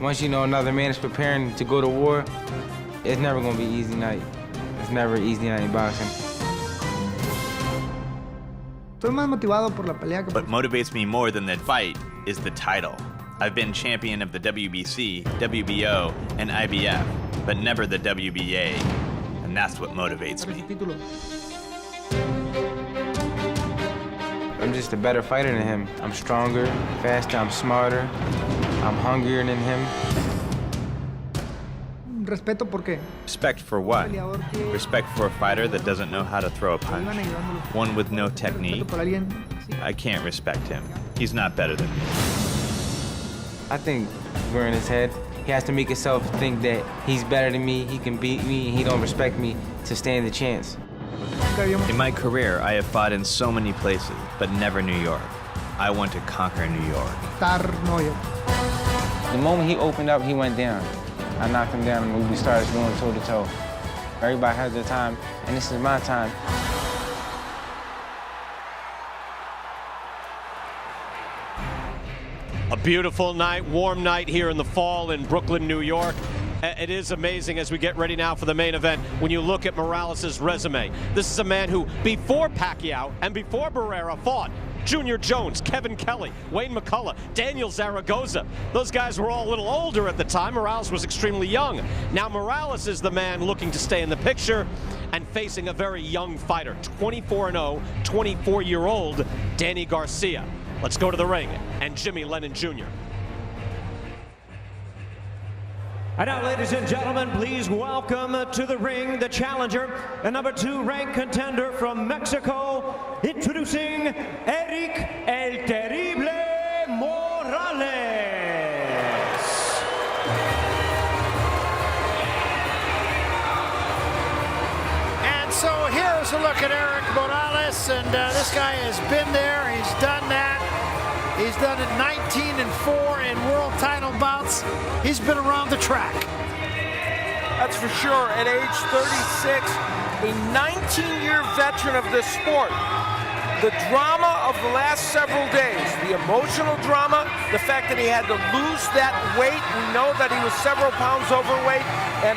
Once you know another man is preparing to go to war, it's never gonna be an easy night. It's never an easy night in boxing. Estoy más motivado por la pelea que por... What motivates me more than the fight is the title. I've been champion of the WBC, WBO, and IBF, but never the WBA, and that's what motivates me. I'm just a better fighter than him. I'm stronger, faster, I'm smarter, I'm hungrier than him. Respeto por qué. Respect for what? Respect for a fighter that doesn't know how to throw a punch. One with no technique. I can't respect him. He's not better than me. I think we're in his head. He has to make himself think that he's better than me, he can beat me, he don't respect me to stand the chance. In my career, I have fought in so many places, but never New York. I want to conquer New York. The moment he opened up, he went down. I knocked him down and we started going toe-to-toe. Everybody has their time, and this is my time. A beautiful night, warm night here in the fall in Brooklyn, New York. It is amazing as we get ready now for the main event when you look at Morales' resume. This is a man who, before Pacquiao and before Barrera, fought Junior Jones, Kevin Kelly, Wayne McCullough, Daniel Zaragoza. Those guys were all a little older at the time. Morales was extremely young. Now Morales is the man looking to stay in the picture and facing a very young fighter, 24-0, 24-year-old Danny Garcia. Let's go to the ring and Jimmy Lennon Jr. And now, ladies and gentlemen, please welcome to the ring the challenger, the #2 ranked contender from Mexico, introducing Erik El Terrible Morales. And so here's a look at Erik Morales, and this guy has been there, he's done that. He's done it 19-4 in world title bouts. He's been around the track. That's for sure. At age 36, a 19-year veteran of this sport. The drama of the last several days, the emotional drama, the fact that he had to lose that weight. We know that he was several pounds overweight and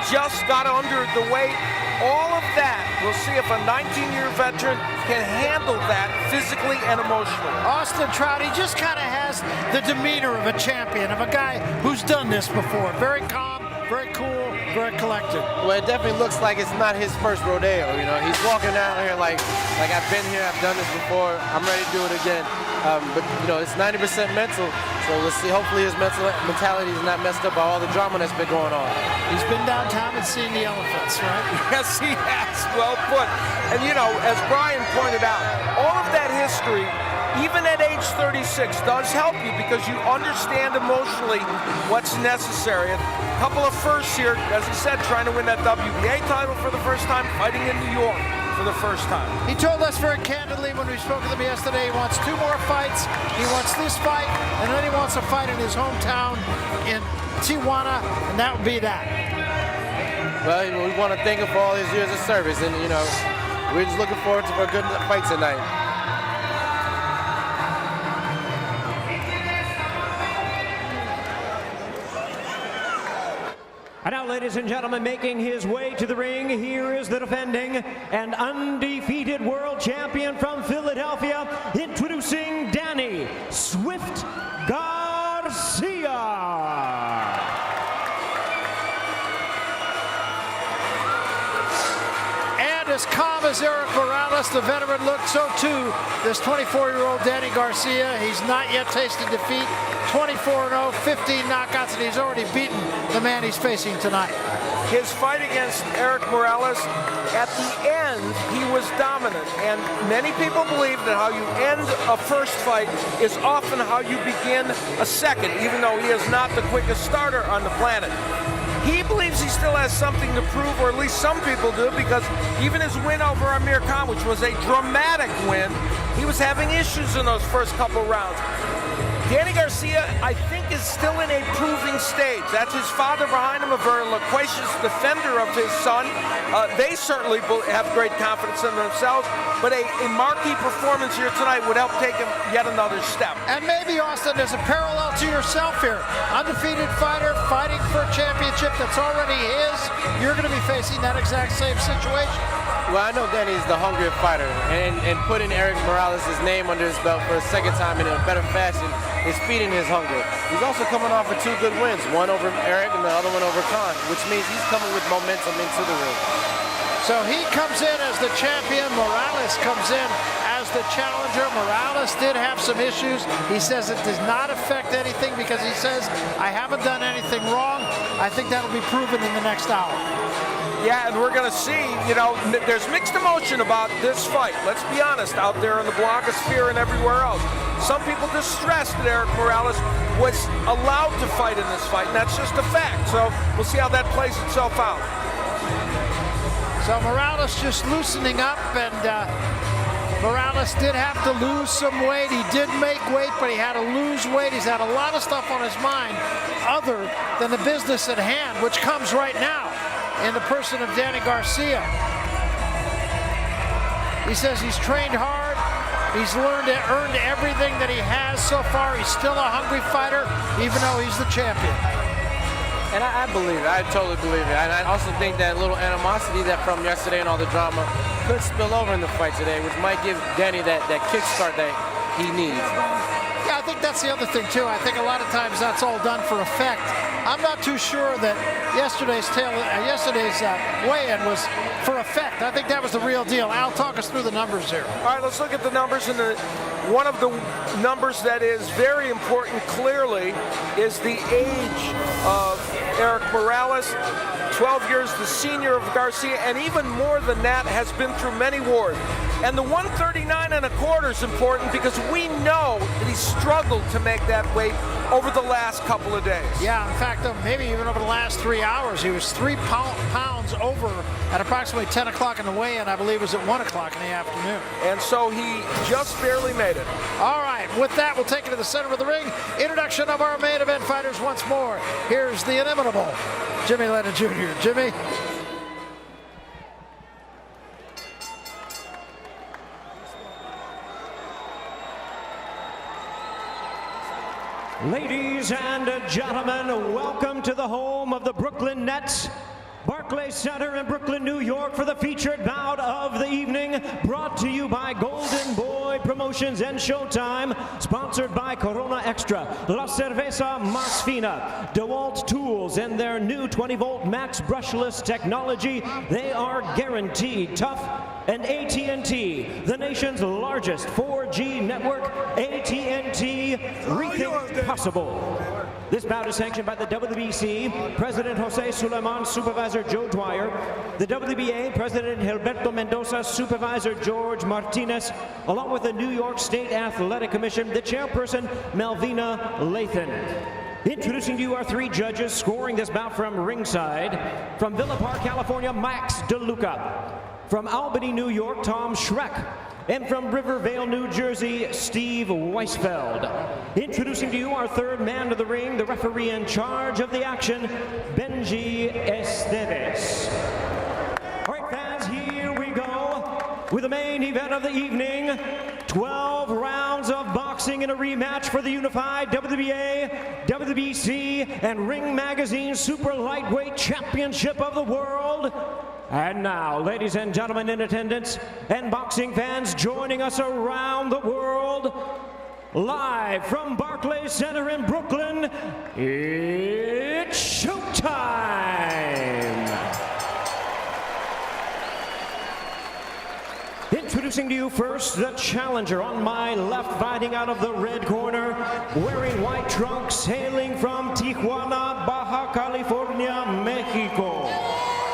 just got under the weight. All of that, we'll see if a 19-year veteran can handle that physically and emotionally. Austin Trout, he just kind of has the demeanor of a champion, of a guy who's done this before. Very calm, very cool, very collected. Well, it definitely looks like it's not his first rodeo. You know, he's walking out here like I've been here, I've done this before, I'm ready to do it again. But, you know, it's 90% mental, so let's see. Hopefully his mentality is not messed up by all the drama that's been going on. He's been downtown and seen the elephants, right? Yes, he has. Well put. And, you know, as Brian pointed out, all of that history, even at age 36, does help you because you understand emotionally what's necessary. And a couple of firsts here, as he said, trying to win that WBA title for the first time, fighting in New York for the first time. He told us very candidly when we spoke to him yesterday, he wants 2 more fights, he wants this fight, and then he wants a fight in his hometown in Tijuana, and that would be that. Well, we want to thank him for all his years of service, and, you know, we're just looking forward to a good fight tonight. And now, ladies and gentlemen, making his way to the ring, here is the defending and undefeated world champion from Philadelphia, introducing Danny Swift Garcia. As calm as Erik Morales, the veteran, looked, so too this 24-year-old Danny Garcia. He's not yet tasted defeat. 24-0, 15 knockouts, and he's already beaten the man he's facing tonight. His fight against Erik Morales, at the end, he was dominant. And many people believe that how you end a first fight is often how you begin a second, even though he is not the quickest starter on the planet. He believes he still has something to prove, or at least some people do, because even his win over Amir Khan, which was a dramatic win, he was having issues in those first couple rounds. Danny Garcia, I think, is still in a proving stage. That's his father behind him, a very loquacious defender of his son. They certainly have great confidence in themselves, but a marquee performance here tonight would help take him yet another step. And maybe, Austin, there's a parallel to yourself here. Undefeated fighter fighting for a championship that's already his. You're going to be facing that exact same situation. Well, I know Danny's the hungrier fighter, and putting Erik Morales' name under his belt for a second time in a better fashion is feeding his hunger. He's also coming off of 2 good wins, one over Erik and the other one over Khan, which means he's coming with momentum into the ring. So he comes in as the champion. Morales comes in as the challenger. Morales did have some issues. He says it does not affect anything because he says, I haven't done anything wrong. I think that'll be proven in the next hour. Yeah, and we're going to see, there's mixed emotion about this fight. Let's be honest, out there in the blogosphere and everywhere else. Some people distressed that Erik Morales was allowed to fight in this fight, and that's just a fact. So we'll see how that plays itself out. So Morales just loosening up, and Morales did have to lose some weight. He did make weight, but he had to lose weight. He's had a lot of stuff on his mind other than the business at hand, which comes right now in the person of Danny Garcia. He says he's trained hard. He's earned everything that he has so far. He's still a hungry fighter, even though he's the champion. And I believe it. I totally believe it. And I also think that little animosity that from yesterday and all the drama could spill over in the fight today, which might give Danny that kickstart that he needs. Yeah, I think that's the other thing, too. I think a lot of times that's all done for effect. I'm not too sure that yesterday's weigh-in was for effect. I think that was the real deal. Al, talk us through the numbers here. All right, let's look at the numbers. And one of the numbers that is very important, clearly, is the age of Erik Morales. 12 years the senior of Garcia, and even more than that, has been through many wars. And the 139.25 is important because we know that he struggled to make that weight over the last couple of days. Yeah, in fact, maybe even over the last 3 hours. He was 3 pounds over at approximately 10 o'clock in the weigh-in. I believe it was at 1 o'clock in the afternoon. And so he just barely made it. All right, with that, we'll take it to the center of the ring. Introduction of our main event fighters once more. Here's the inimitable Jimmy Lennon Jr. Jimmy. Ladies and gentlemen, welcome to the home of the Brooklyn Nets, Barclays Center in Brooklyn, New York, for the featured bout of the evening, brought to you by Golden Boy Promotions and Showtime, sponsored by Corona Extra, La Cerveza Más Fina, DeWalt Tools, and their new 20-volt Max Brushless technology. They are guaranteed tough. And AT&T, the nation's largest 4G network. AT&T, rethink possible. This bout is sanctioned by the WBC, President Jose Suleiman, Supervisor Joe Dwyer, the WBA, President Gilberto Mendoza, Supervisor George Martinez, along with the New York State Athletic Commission, the Chairperson, Melvina Lathan. Introducing to you our 3 judges scoring this bout from ringside. From Villa Park, California, Max DeLuca. From Albany, New York, Tom Schreck. And from Rivervale, New Jersey, Steve Weisfeld. Introducing to you our 3rd man of the ring, the referee in charge of the action, Benji Esteves. All right, fans, here we go with the main event of the evening. 12 rounds of boxing in a rematch for the unified WBA, WBC, and Ring Magazine Super Lightweight Championship of the World. And now, ladies and gentlemen in attendance, and boxing fans joining us around the world, live from Barclays Center in Brooklyn, it's showtime! Introducing to you first, the challenger on my left, fighting out of the red corner, wearing white trunks, hailing from Tijuana, Baja California, Mexico.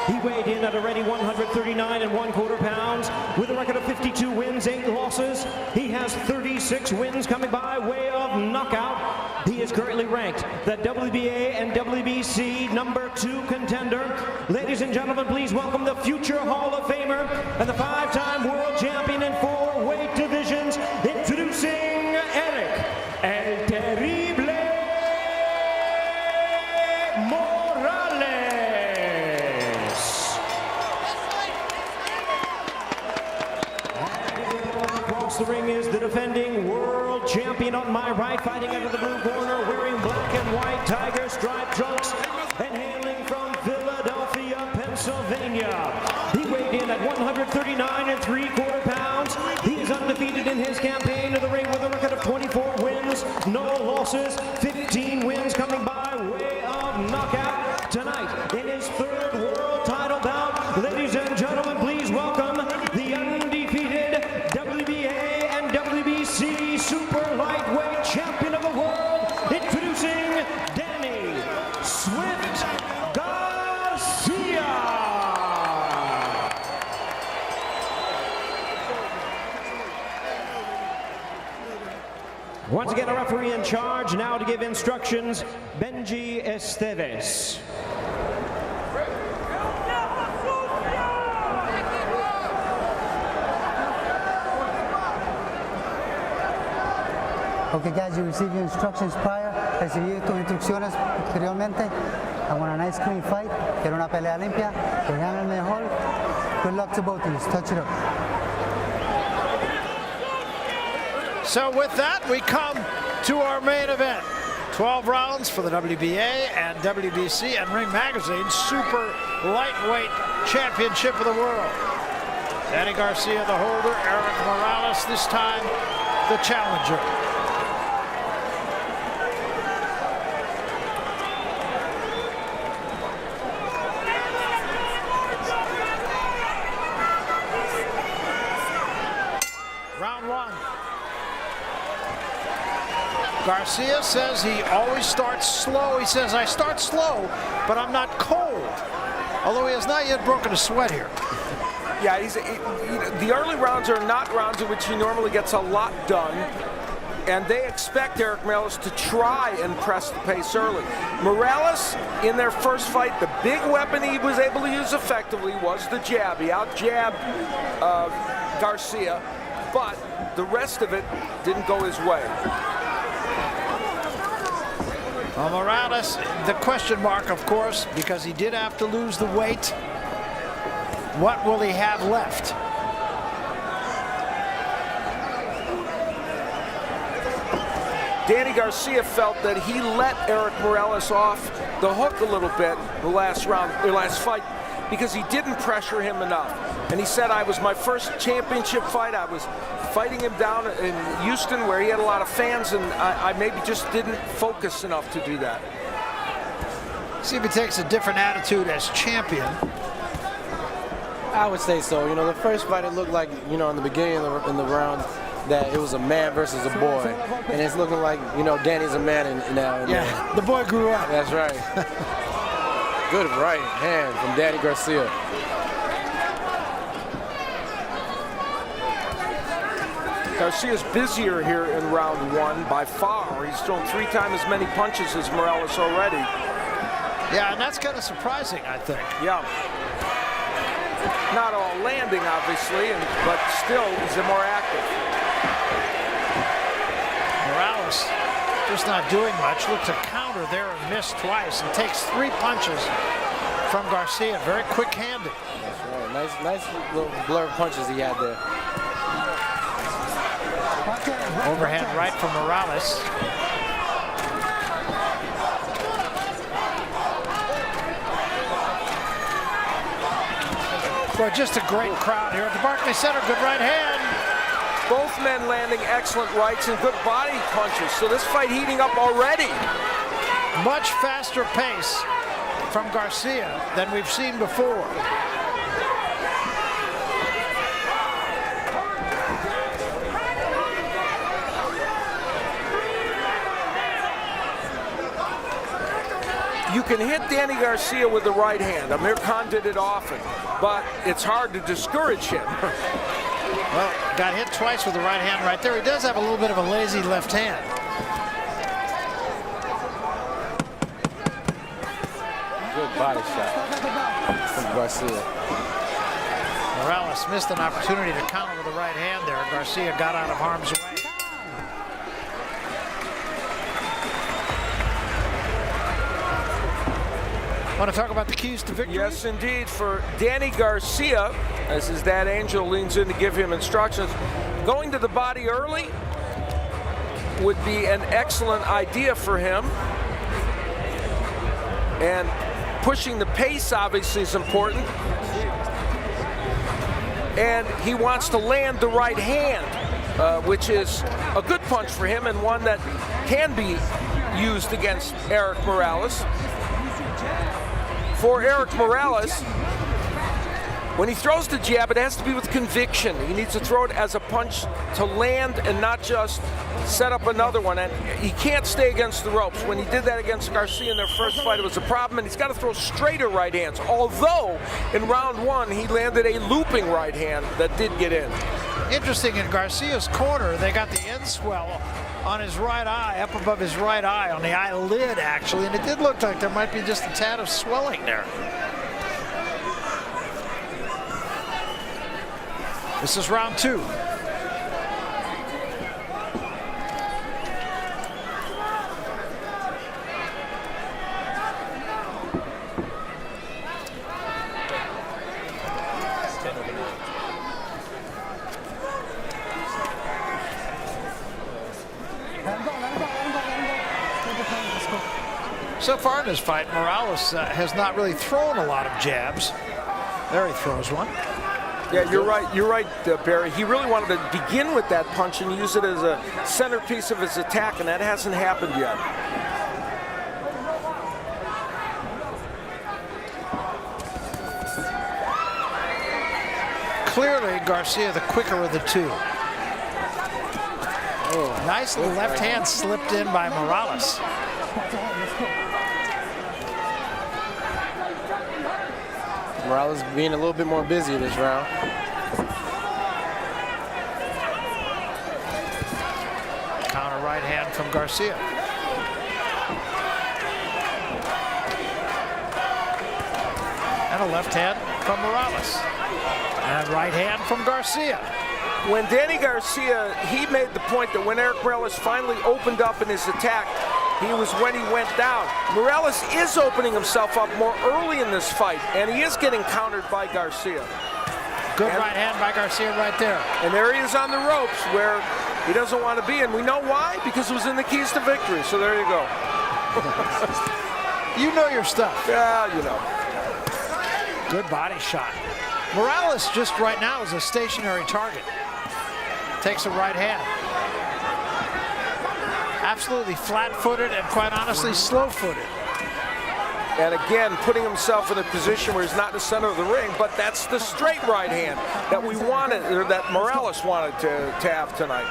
He weighed in at a ready 139 1/4 pounds with a record of 52 wins, 8 losses. He has 36 wins coming by way of knockout. He is currently ranked the WBA and WBC #2 contender. Ladies and gentlemen, please welcome the future Hall of Famer and the 5-time world champion in 4 weight divisions, introducing Erik El Terrible Morales. Across the ring is the defending world champion on my right, fighting out of the blue corner, wearing black and white tiger stripe trunks and hailing from Philadelphia, Pennsylvania. He weighed in at 139 3/4 pounds. He is undefeated in his campaign to the ring with a record of 24 wins, no losses, 15 wins coming by way of knockout. Tonight, in his third world title bout, ladies and gentlemen, please welcome the undefeated WBA and WBC super lightweight champion of the world, introducing Danny Swift Garcia. Once again, a referee in charge now to give instructions, Benji Esteves. Okay guys, you received your instructions prior. Recibí tus instrucciones anteriormente. I want a nice clean fight. Quiero una pelea limpia. Que gane el mejor. Good luck to both of you. Touch it up. So with that, we come to our main event. 12 rounds for the WBA and WBC and Ring Magazine's Super Lightweight Championship of the World. Danny Garcia, the holder. Erik Morales, this time the challenger. Round one. Garcia says he always starts slow. He says, I start slow, but I'm not cold. Although he has not yet broken a sweat here. Yeah, the early rounds are not rounds in which he normally gets a lot done. And they expect Erik Morales to try and press the pace early. Morales, in their first fight, the big weapon he was able to use effectively was the jab. He out-jabbed Garcia, but the rest of it didn't go his way. Well, Morales, the question mark, of course, because he did have to lose the weight. What will he have left? Danny Garcia felt that he let Erik Morales off the hook a little bit the last fight, because he didn't pressure him enough. And he said, I was my first championship fight. I was fighting him down in Houston where he had a lot of fans, and I maybe just didn't focus enough to do that. See if he takes a different attitude as champion. I would say so. You know, the first fight, it looked like, you know, in the beginning of the round, that it was a man versus a boy. And it's looking like, you know, Danny's a man now. Yeah, the boy grew up. That's right. Good right hand from Danny Garcia. Garcia's busier here in round one by far. He's thrown 3 times as many punches as Morales already. Yeah, and that's kind of surprising, I think. Yeah. Not all landing, obviously, but still, he's more active. Morales just not doing much. Looked to counter there and missed twice, and takes 3 punches from Garcia. Very quick-handed. That's right. Nice little blurred punches he had there. Overhand right from Morales. Boy, just a great crowd here at the Barclays Center. Good right hand. Both men landing excellent rights and good body punches. So this fight heating up already. Much faster pace from Garcia than we've seen before. You can hit Danny Garcia with the right hand. Amir Khan did it often, but it's hard to discourage him. Well, got hit twice with the right hand right there. He does have a little bit of a lazy left hand. Good body shot from Garcia. Morales missed an opportunity to counter with the right hand there. Garcia got out of harm's way. Want to talk about the keys to victory? Yes, indeed. For Danny Garcia, as his dad Angel leans in to give him instructions, going to the body early would be an excellent idea for him. And pushing the pace obviously is important. And he wants to land the right hand, which is a good punch for him and one that can be used against Erik Morales. For Erik Morales, when he throws the jab, it has to be with conviction. He needs to throw it as a punch to land and not just set up another one. And he can't stay against the ropes. When he did that against Garcia in their first fight, it was a problem, and he's got to throw straighter right hands. Although, in round one, he landed a looping right hand that did get in. Interesting, in Garcia's corner, they got the end swell on his right eye, up above his right eye, on the eyelid, actually, and it did look like there might be just a tad of swelling there. This is round two. So far in this fight, Morales has not really thrown a lot of jabs. There he throws one. Yeah, you're right, Barry. He really wanted to begin with that punch and use it as a centerpiece of his attack, and that hasn't happened yet. Clearly, Garcia the quicker of the two. Oh, nice little left hand slipped in by Morales. Morales being a little bit more busy this round. Counter right hand from Garcia. And a left hand from Morales. And right hand from Garcia. When Danny Garcia, he made the point that when Erik Morales finally opened up in his attack, he was when he went down. Morales is opening himself up more early in this fight, and he is getting countered by Garcia. Good right hand by Garcia right there. And there he is on the ropes where he doesn't want to be, and we know why, because it was in the keys to victory, so there you go. You know your stuff. Yeah, you know. Good body shot. Morales just right now is a stationary target. Takes a right hand. Absolutely flat-footed and quite honestly slow-footed. And again, putting himself in a position where he's not in the center of the ring, but that's the straight right hand that we wanted, or that Morales wanted to have tonight.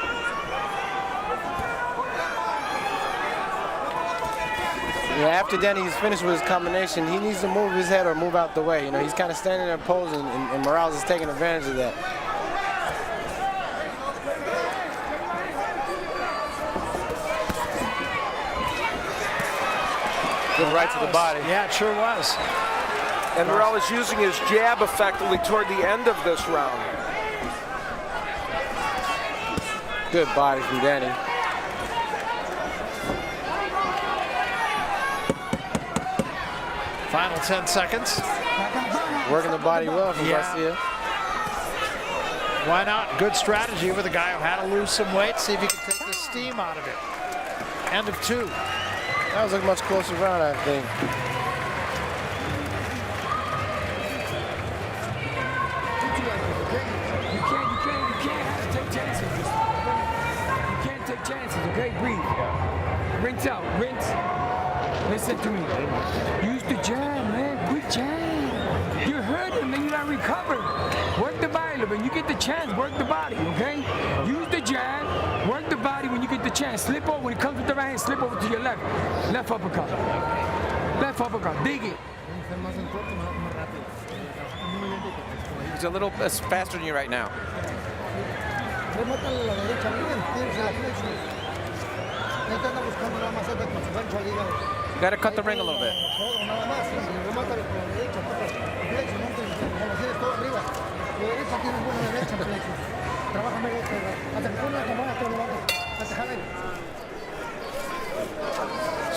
Yeah, after Danny's finished with his combination, he needs to move his head or move out the way. You know, he's kind of standing there posing, and Morales is taking advantage of that. Good right to the body. Yeah, it sure was. And Morales using his jab effectively toward the end of this round. Good body from Danny. Final 10 seconds. Working the body well from Garcia. Why not? Good strategy with a guy who had to lose some weight. See if he can take the steam out of it. End of two. That was a much closer round, I think. You can't take chances. You can't take chances, okay? Breathe. Rinse out, rinse. Listen to me. Use the jab, man. Quick jab. You're hurting, man. You gotta recover. Work the body, when you get the chance, work the body, okay? Use the jab, work the body when you get the chance. Slip over, when it comes with the right hand, slip over to your left. Left uppercut. Left uppercut, dig it. He's a little faster than you right now. You got to cut the ring a little bit.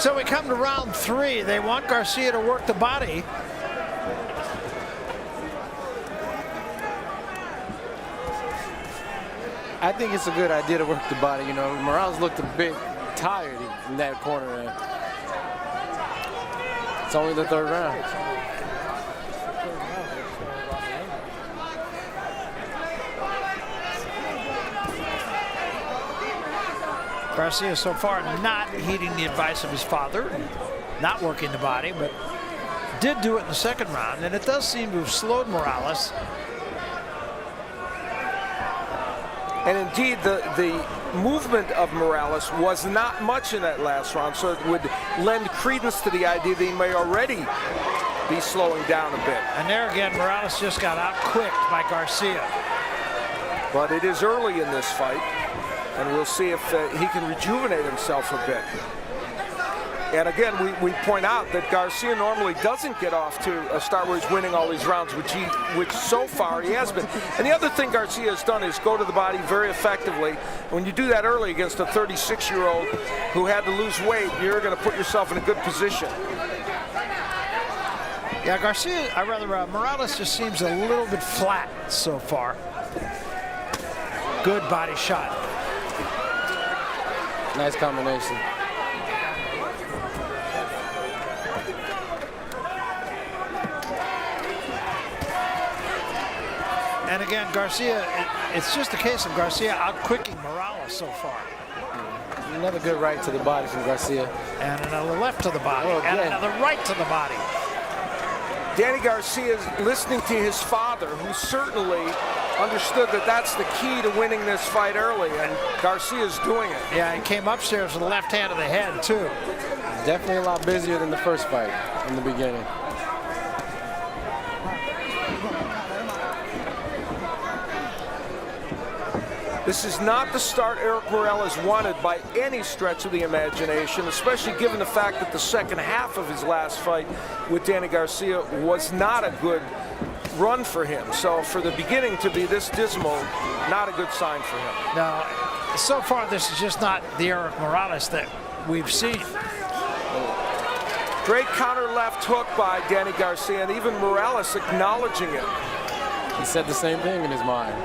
So we come to round 3. They want Garcia to work the body. I think it's a good idea to work the body. You know, Morales looked a bit tired in that corner there. It's only the 3rd round. Garcia so far not heeding the advice of his father, not working the body, but did do it in the 2nd round, and it does seem to have slowed Morales. And indeed, the movement of Morales was not much in that last round, so it would lend credence to the idea that he may already be slowing down a bit. And there again, Morales just got out-quicked by Garcia. But it is early in this fight, and we'll see if he can rejuvenate himself a bit. And again, we point out that Garcia normally doesn't get off to a start where he's winning all these rounds, which so far he has been. And the other thing Garcia has done is go to the body very effectively. When you do that early against a 36-year-old who had to lose weight, you're going to put yourself in a good position. Yeah, Morales just seems a little bit flat so far. Good body shot. Nice combination. And again, Garcia, it's just a case of Garcia out-quicking Morales so far. Another good right to the body from Garcia. And another left to the body. And another right to the body. Danny Garcia is listening to his father, who certainly understood that that's the key to winning this fight early, and Garcia's doing it. Yeah, he came upstairs with the left hand to the head, too. Definitely a lot busier than the first fight in the beginning. This is not the start Erik Morales wanted by any stretch of the imagination, especially given the fact that the 2nd half of his last fight with Danny Garcia was not a good run for him. So for the beginning to be this dismal, not a good sign for him. No, so far this is just not the Erik Morales that we've seen. Great counter left hook by Danny Garcia, and even Morales acknowledging it. He said the same thing in his mind.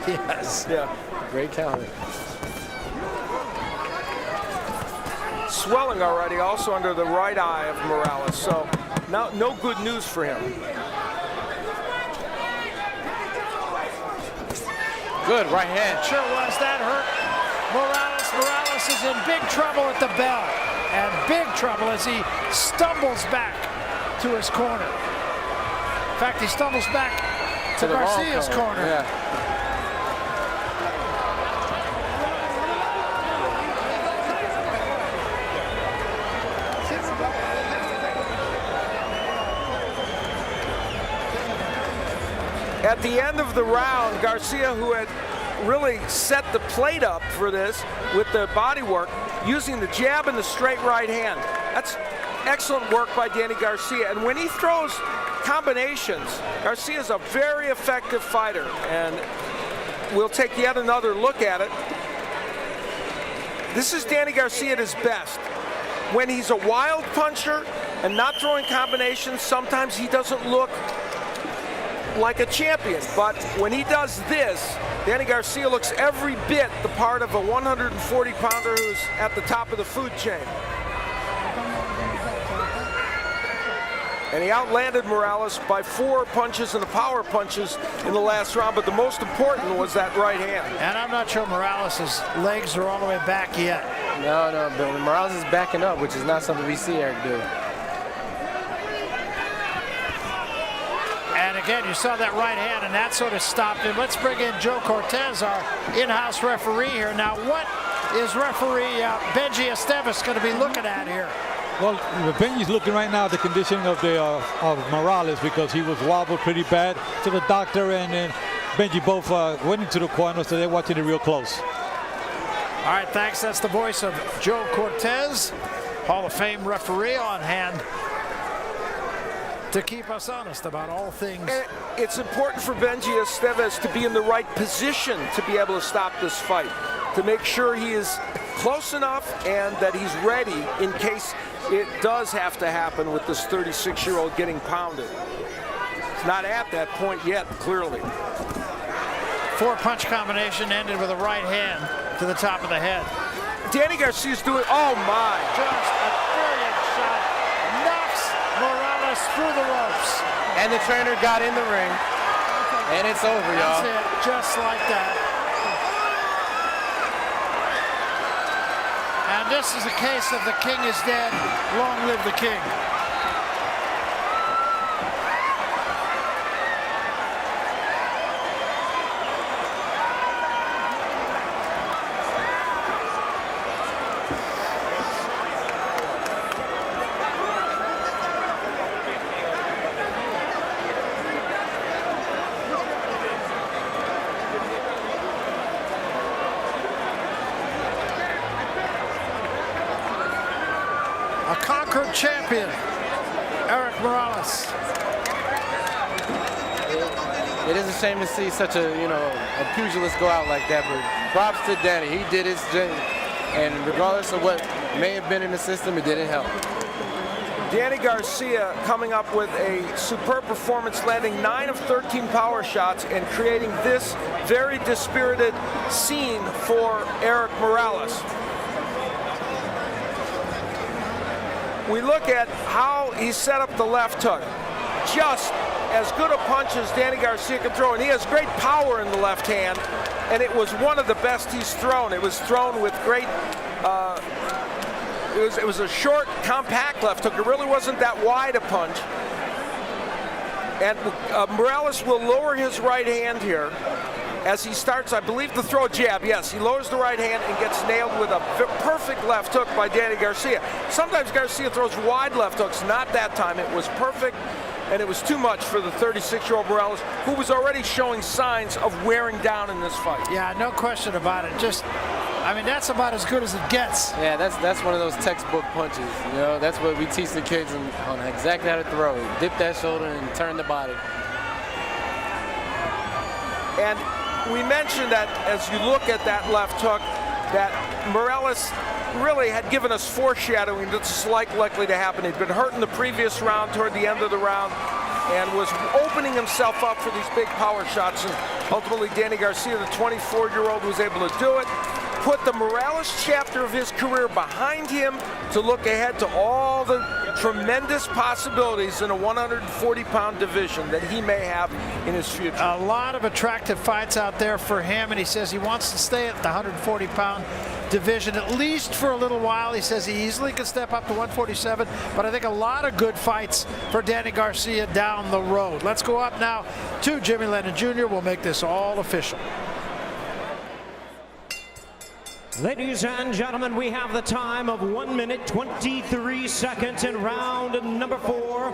Yes. Yeah. Great counter. Swelling already, also under the right eye of Morales. So no good news for him. Good right hand. Sure was. That hurt Morales is in big trouble at the bell. And big trouble as he stumbles back to his corner. In fact, he stumbles back to Garcia's corner. Yeah. At the end of the round, Garcia, who had really set the plate up for this with the body work, using the jab and the straight right hand. That's excellent work by Danny Garcia. And when he throws combinations, Garcia's a very effective fighter. And we'll take yet another look at it. This is Danny Garcia at his best. When he's a wild puncher and not throwing combinations, sometimes he doesn't look like a champion, but when he does this, Danny Garcia looks every bit the part of a 140-pounder who's at the top of the food chain. And he outlanded Morales by 4 punches and power punches in the last round, but the most important was that right hand. And I'm not sure Morales' legs are all the way back yet. No, but Morales is backing up, which is not something we see Erik do. And again, you saw that right hand, and that sort of stopped him. Let's bring in Joe Cortez, our in-house referee here. Now, what is referee Benji Esteves going to be looking at here? Well, Benji's looking right now at the condition of Morales, because he was wobbled pretty bad. So the doctor and Benji both went into the corner, so they're watching it real close. All right, thanks. That's the voice of Joe Cortez, Hall of Fame referee on hand to keep us honest about all things. And it's important for Benji Esteves to be in the right position to be able to stop this fight, to make sure he is close enough and that he's ready in case it does have to happen with this 36-year-old getting pounded. It's not at that point yet, clearly. 4-punch combination ended with a right hand to the top of the head. Danny Garcia's doing, oh my. Just a brilliant shot. Knocks Morales through the ropes. And the trainer got in the ring. And it's over, y'all. That's it, just like that. And this is a case of the king is dead, long live the king. A conquered champion, Erik Morales. It is a shame to see such a pugilist go out like that, but props to Danny. He did his thing, and regardless of what may have been in the system, it didn't help. Danny Garcia coming up with a superb performance, landing 9 of 13 power shots and creating this very dispirited scene for Erik Morales. We look at how he set up the left hook. Just as good a punch as Danny Garcia can throw, and he has great power in the left hand, and it was one of the best he's thrown. It was thrown with great, it was a short, compact left hook. It really wasn't that wide a punch. And Morales will lower his right hand here as he starts, I believe, to throw a jab. Yes, he lowers the right hand and gets nailed with a perfect left hook by Danny Garcia. Sometimes Garcia throws wide left hooks. Not that time. It was perfect, and it was too much for the 36-year-old Morales, who was already showing signs of wearing down in this fight. Yeah, no question about it. Just, I mean, that's about as good as it gets. Yeah, that's one of those textbook punches. You know, that's what we teach the kids on exactly how to throw. Dip that shoulder and turn the body. And we mentioned that as you look at that left hook, that Morales really had given us foreshadowing that this is likely to happen. He'd been hurt in the previous round toward the end of the round and was opening himself up for these big power shots. And ultimately, Danny Garcia, the 24-year-old, was able to do it. Put the Morales chapter of his career behind him to look ahead to all the tremendous possibilities in a 140-pound division that he may have in his future. A lot of attractive fights out there for him, and he says he wants to stay at the 140-pound division at least for a little while. He says he easily could step up to 147, but I think a lot of good fights for Danny Garcia down the road. Let's go up now to Jimmy Lennon Jr. We'll make this all official. Ladies and gentlemen, we have the time of 1 minute 23 seconds in round number 4.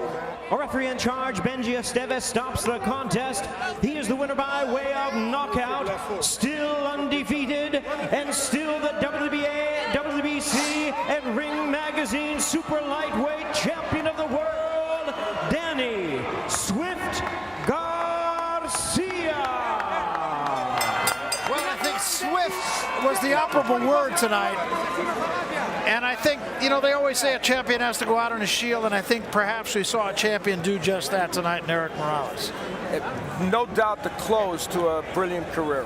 Our referee in charge, Benji Esteves, stops the contest. He is the winner by way of knockout, still undefeated, and still the WBA, WBC, and Ring Magazine Super Lightweight Champion of the World, Danny Swift Garcia. Well, I think Swift was the operable word tonight. And I think, you know, they always say a champion has to go out on a shield, and I think perhaps we saw a champion do just that tonight in Erik Morales. No doubt the close to a brilliant career.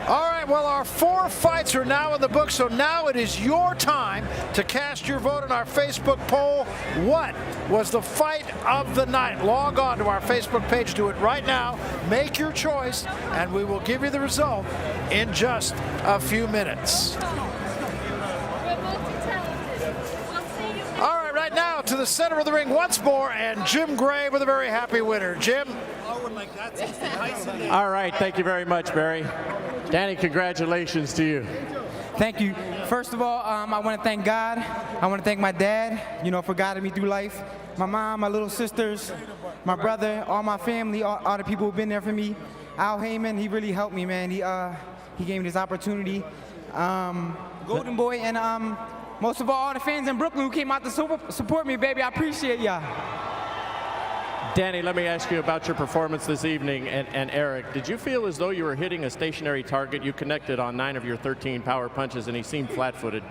All right, well, our 4 fights are now in the book, so now it is your time to cast your vote on our Facebook poll. What was the fight of the night? Log on to our Facebook page. Do it right now. Make your choice, and we will give you the result in just a few minutes. All right, right now to the center of the ring once more, and Jim Gray with a very happy winner. Jim? All right, thank you very much, Barry. Danny, congratulations to you. Thank you. First of all, I want to thank God. I want to thank my dad, you know, for guiding me through life. My mom, my little sisters, my brother, all my family, all the people who've been there for me. Al Heyman, he really helped me, man. He gave me this opportunity. Golden Boy, and most of all the fans in Brooklyn who came out to support me, baby. I appreciate y'all. Danny, let me ask you about your performance this evening. And Erik, did you feel as though you were hitting a stationary target? You connected on 9 of your 13 power punches, and he seemed flat-footed.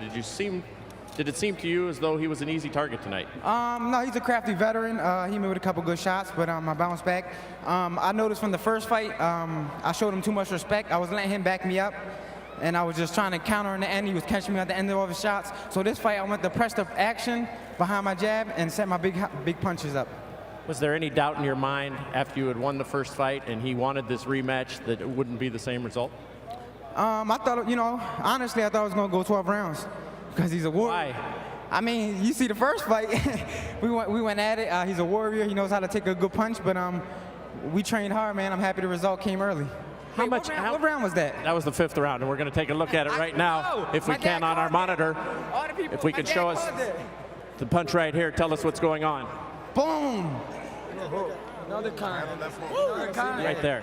Did it seem to you as though he was an easy target tonight? No, he's a crafty veteran. He made a couple good shots, but I bounced back. I noticed from the first fight, I showed him too much respect. I was letting him back me up, and I was just trying to counter in the end. He was catching me at the end of all his shots. So this fight, I went to press the action behind my jab and set my big punches up. Was there any doubt in your mind after you had won the first fight and he wanted this rematch that it wouldn't be the same result? I thought, honestly, I thought it was going to go 12 rounds because he's a warrior. Why? I mean, you see the first fight, we went at it. He's a warrior. He knows how to take a good punch, but we trained hard, man. I'm happy the result came early. What round was that? That was the 5th round, and we're going to take a look at it right now, if we can, on our monitor. If we can show us the punch right here, tell us what's going on. Boom! Another kind. Right there.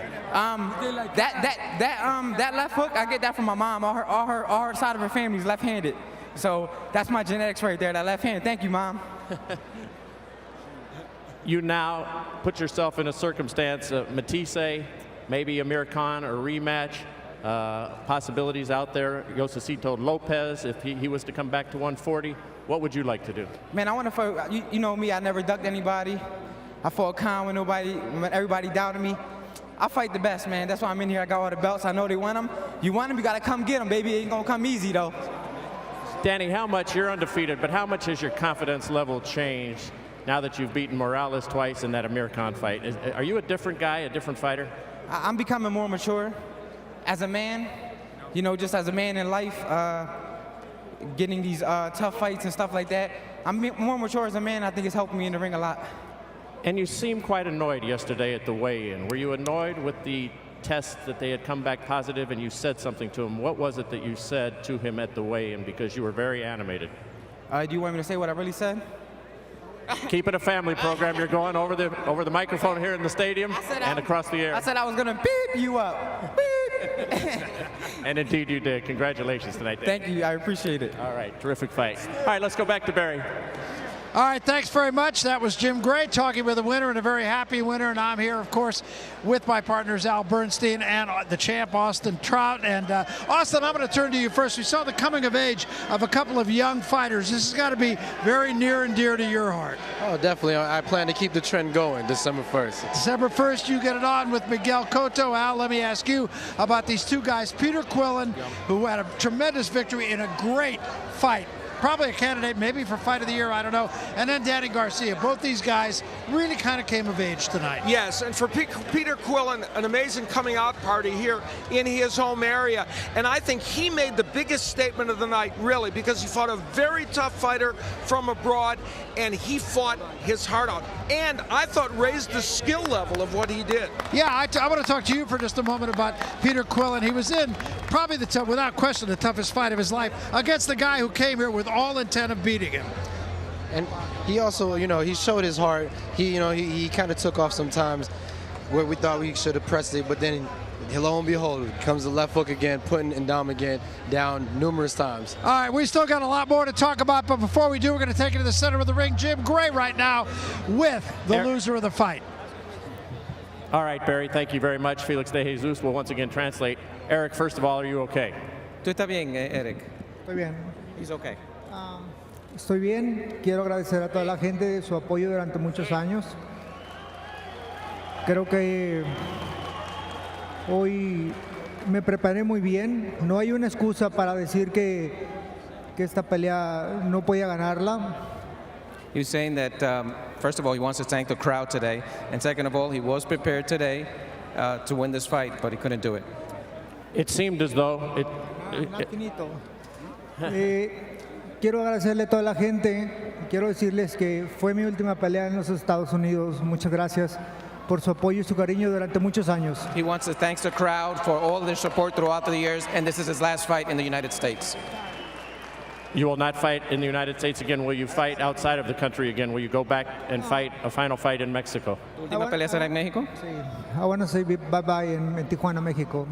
That left hook, I get that from my mom. All her side of her family is left-handed. So that's my genetics right there, that left hand. Thank you, Mom. You now put yourself in a circumstance of Matisse, maybe Amir Khan, or rematch. Possibilities out there. Josecito Lopez, if he was to come back to 140. What would you like to do? Man, I want to fight. You know me, I never ducked anybody. I fought Khan when everybody doubted me. I fight the best, man. That's why I'm in here. I got all the belts. I know they want them. You want them, you got to come get them, baby. It ain't going to come easy, though. Danny, you're undefeated, but how much has your confidence level changed now that you've beaten Morales twice in that Amir Khan fight? Are you a different guy, a different fighter? I'm becoming more mature as a man, just as a man in life, getting these tough fights and stuff like that. I'm more mature as a man. I think it's helping me in the ring a lot. And you seemed quite annoyed yesterday at the weigh-in. Were you annoyed with the test that they had come back positive and you said something to him? What was it that you said to him at the weigh-in, because you were very animated? Do you want me to say what I really said? Keep it a family program. You're going over the microphone here in the stadium and across the air. I said I was going to beep you up. Beep. And indeed you did. Congratulations tonight, Dave. Thank you. I appreciate it. All right. Terrific fight. All right. Let's go back to Barry. All right, thanks very much. That was Jim Gray talking with a winner, and a very happy winner. And I'm here, of course, with my partners Al Bernstein and the champ Austin Trout. And Austin, I'm going to turn to you first. We saw the coming of age of a couple of young fighters. This has got to be very near and dear to your heart. Oh, definitely. I plan to keep the trend going December 1st. December 1st, you get it on with Miguel Cotto. Al, let me ask you about these two guys. Peter Quillen, who had a tremendous victory in a great fight. Probably a candidate maybe for Fight of the Year, I don't know. And then Danny Garcia. Both these guys really kind of came of age tonight. Yes, and for Peter Quillen, an amazing coming out party here in his home area. And I think he made the biggest statement of the night, really, because he fought a very tough fighter from abroad, and he fought his heart out. And I thought raised the skill level of what he did. Yeah, I want to talk to you for just a moment about Peter Quillen. He was in probably without question, the toughest fight of his life against the guy who came here with all intent of beating him. And he also, he showed his heart. He kind of took off sometimes where we thought we should have pressed it, but then lo and behold, comes the left hook again, putting Ndam again down numerous times. All right, we still got a lot more to talk about, but before we do, we're going to take it to the center of the ring. Jim Gray right now with the loser of the fight. All right, Barry, thank you very much. Felix De Jesus will once again translate. Erik, first of all, are you okay? ¿Tú estás bien, Erik? Estoy bien. He's okay. Estoy bien. Quiero agradecer a toda la gente de su apoyo durante muchos años. Creo que hoy me preparé muy bien. No hay una excusa para decir que esta pelea no podía ganarla. He was saying that, first of all, he wants to thank the crowd today. And second of all, he was prepared today to win this fight, but he couldn't do it. It seemed as though Quiero agradecerle a toda la gente. Quiero decirles que fue mi última pelea en los Estados Unidos. Muchas gracias por su apoyo y su cariño durante muchos años. He wants to thank the crowd for all their support throughout the years, and this is his last fight in the United States. You will not fight in the United States again. Will you fight outside of the country again? Will you go back and fight a final fight in Mexico? ¿Tu última pelea será en México? Sí. I want to say bye-bye en Tijuana, México.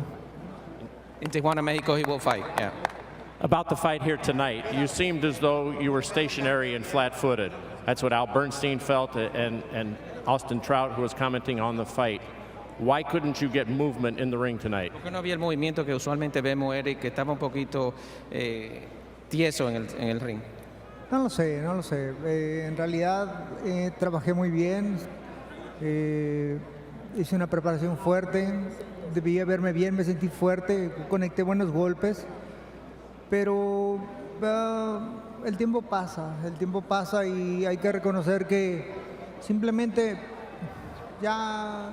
In Tijuana, Mexico, he will fight, yeah. About the fight here tonight, you seemed as though you were stationary and flat-footed. That's what Al Bernstein felt, and Austin Trout, who was commenting on the fight. Why couldn't you get movement in the ring tonight? ¿Por qué no había el movimiento que usualmente vemos, Eric, que estaba un poquito tieso en el ring? No lo sé, no lo sé. En realidad trabajé muy bien, hice una preparación fuerte, debía verme bien, me sentí fuerte, conecté buenos golpes, pero el tiempo pasa y hay que reconocer que simplemente ya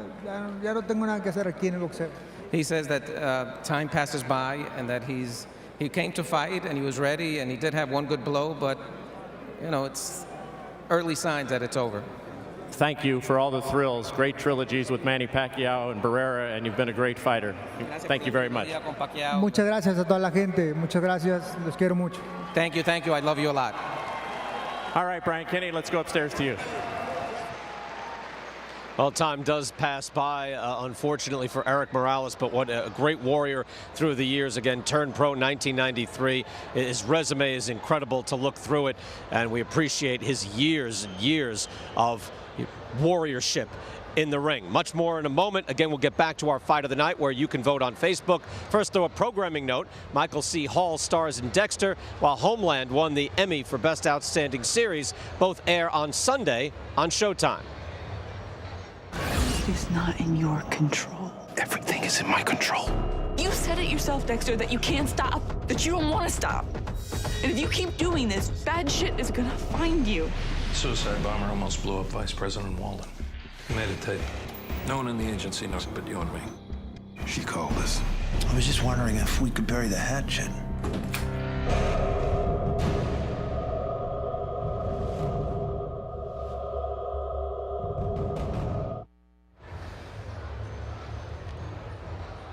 no tengo nada que hacer aquí en el boxeo. He says that time passes by and that he came to fight and he was ready and he did have one good blow, but you know, it's early signs that it's over. Thank you for all the thrills. Great trilogies with Manny Pacquiao and Barrera, and you've been a great fighter. Thank you very much. Muchas gracias a toda la gente. Muchas gracias. Los quiero mucho. Thank you. I love you a lot. All right, Brian Kenny, let's go upstairs to you. Well, time does pass by, unfortunately, for Erik Morales, but what a great warrior through the years. Again, turned pro 1993. His resume is incredible to look through it, and we appreciate his years and years of warriorship in the ring. Much more in a moment. Again, we'll get back to our fight of the night, where you can vote on Facebook. First, though, a programming note. Michael C. Hall stars in Dexter, while Homeland won the Emmy for Best Outstanding Series. Both air on Sunday on Showtime. It's not in your control. Everything is in my control. You said it yourself, Dexter, that you can't stop, that you don't want to stop. And if you keep doing this, bad shit is gonna find you. Suicide bomber almost blew up Vice President Walden. He made a tape. No one in the agency knows but you and me. She called us. I was just wondering if we could bury the hatchet.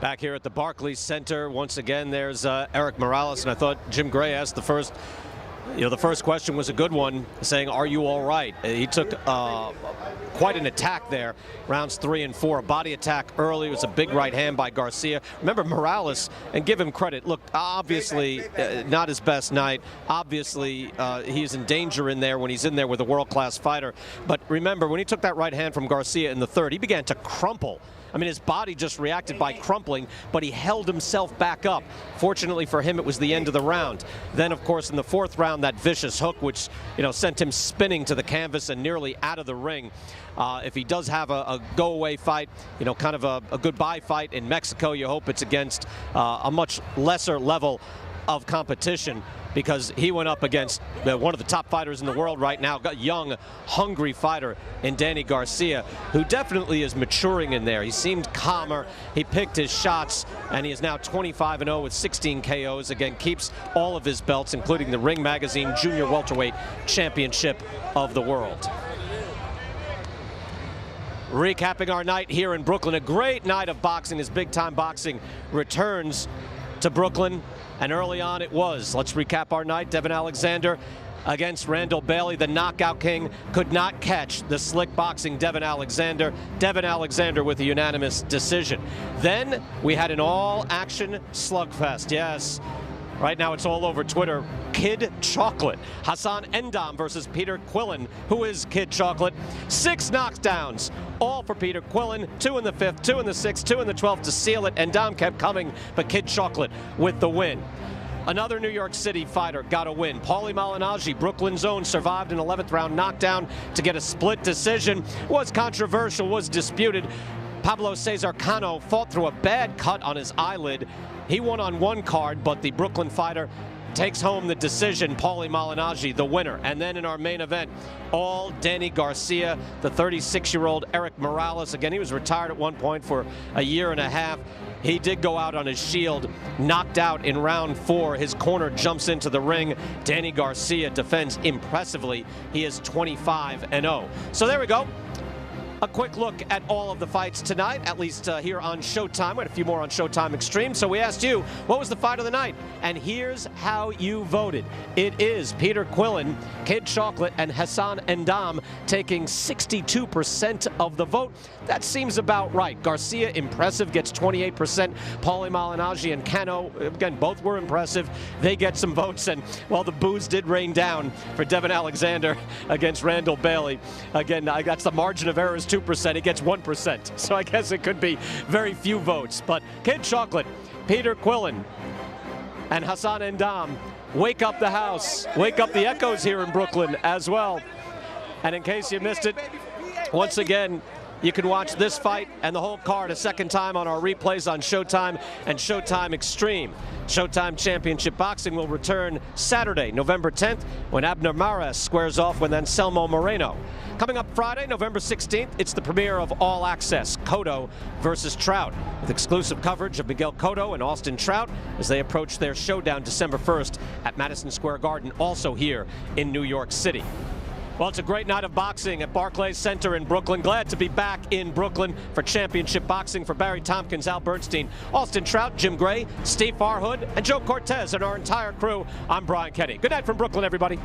Back here at the Barclays Center, once again, there's Erik Morales, and I thought Jim Gray asked the first question was a good one, saying, "Are you all right?" He took quite an attack there, rounds 3 and 4. A body attack early. It was a big right hand by Garcia. Remember, Morales, and give him credit, look, obviously not his best night. Obviously, he's in danger in there when he's in there with a world-class fighter. But remember, when he took that right hand from Garcia in the third, he began to crumple. I mean, his body just reacted by crumpling, but he held himself back up. Fortunately for him, it was the end of the round. Then, of course, in the fourth round, that vicious hook, which, sent him spinning to the canvas and nearly out of the ring. If he does have a go-away fight, kind of a goodbye fight in Mexico, you hope it's against a much lesser level of competition, because he went up against one of the top fighters in the world right now, a young, hungry fighter in Danny Garcia, who definitely is maturing in there. He seemed calmer, he picked his shots, and he is now 25-0 with 16 KOs. Again, keeps all of his belts, including the Ring Magazine Junior Welterweight Championship of the world. Recapping our night here in Brooklyn, a great night of boxing as big-time boxing returns to Brooklyn. And early on it was. Let's recap our night. Devin Alexander against Randall Bailey. The knockout king could not catch the slick boxing Devin Alexander. Devin Alexander with a unanimous decision. Then we had an all-action slugfest. Yes, right now it's all over Twitter. Kid Chocolate. Hassan Endam versus Peter Quillen. Who is Kid Chocolate? 6 knockdowns. All for Peter Quillen. 2 in the 5th, 2 in the 6th, 2 in the 12th to seal it. Endam kept coming, but Kid Chocolate with the win. Another New York City fighter got a win. Paulie Malignaggi, Brooklyn's own, survived an 11th round knockdown to get a split decision. Was controversial, was disputed. Pablo Cesar Cano fought through a bad cut on his eyelid. He won on one card, but the Brooklyn fighter takes home the decision. Paulie Malignaggi, the winner. And then in our main event, all Danny Garcia, the 36-year-old Erik Morales. Again, he was retired at one point for a year and a half. He did go out on his shield, knocked out in round 4. His corner jumps into the ring. Danny Garcia defends impressively. He is 25-0. So there we go. a quick look at all of the fights tonight, at least here on Showtime. We had a few more on Showtime Extreme. So we asked you, what was the fight of the night? And here's how you voted. It is Peter Quillen, Kid Chocolate, and Hassan Endam taking 62% of the vote. That seems about right. Garcia, impressive, gets 28%. Paulie Malignaggi and Cano, again, both were impressive. They get some votes. And, well, the boos did rain down for Devin Alexander against Randall Bailey. Again, that's the margin of error is 2%. He gets 1%. So I guess it could be very few votes. But Kid Chocolate, Peter Quillen, and Hassan Endam wake up the house, wake up the echoes here in Brooklyn as well. And in case you missed it, once again, you can watch this fight and the whole card a second time on our replays on Showtime and Showtime Extreme. Showtime Championship Boxing will return Saturday, November 10th, when Abner Mares squares off with Anselmo Moreno. Coming up Friday, November 16th, it's the premiere of All Access, Cotto versus Trout, with exclusive coverage of Miguel Cotto and Austin Trout as they approach their showdown December 1st at Madison Square Garden, also here in New York City. Well, it's a great night of boxing at Barclays Center in Brooklyn. Glad to be back in Brooklyn for championship boxing. For Barry Tompkins, Al Bernstein, Austin Trout, Jim Gray, Steve Farhood, and Joe Cortez, and our entire crew, I'm Brian Kenny. Good night from Brooklyn, everybody.